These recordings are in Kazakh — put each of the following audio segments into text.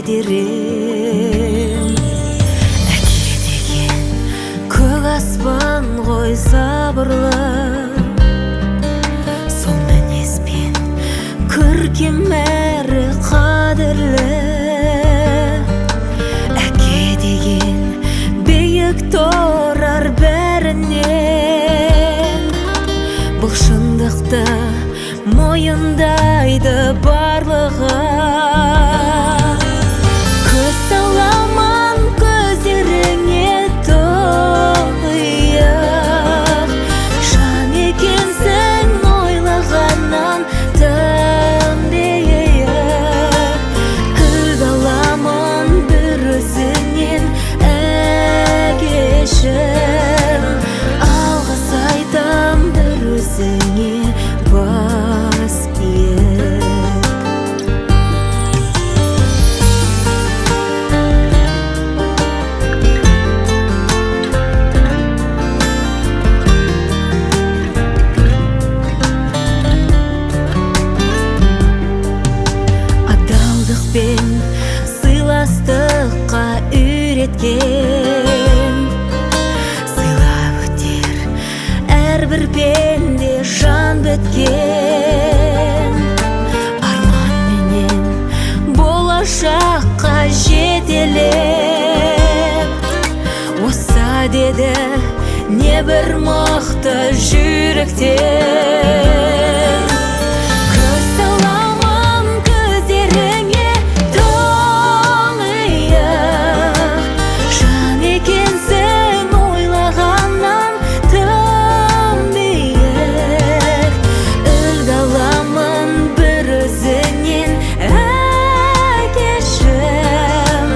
едірем. Әке деген көк аспан ғой сабырлы, сол мінезбен көркем әрі қадірлі. Әке деген биік тұрар бәрінен, бұл шындықты мойындайды барлығы. Көз саламан көздеріңе тұйық, жан екенсің ойлағаннан тым биік. Үлгі аламын бір өзіңнен әкешім, алғыс айтам бір өзіңе бас иіп. Адалдықпен сыйластыққа үйреткен, сыйлап өтер әрбір пенде жан біткен. Арманменен болашаққа жетелеп, оса деді небір мықты жүректен. Көз саламын көздеріңе тұңғиық, жан екенсің ойлағаннан тым биік. Үлгі аламын бір өзіңнен әкешім,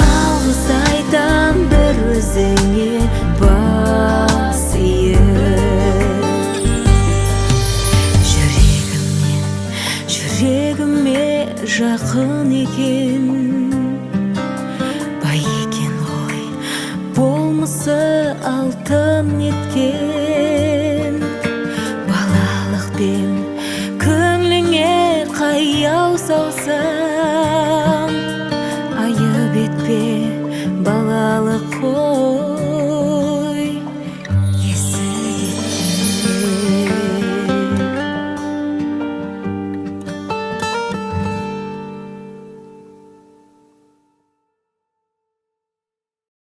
алғыс айтам бір өзіңе бас иіп. Жүрегіме жақын екен, бай екен ғой болмысы алтын еткен.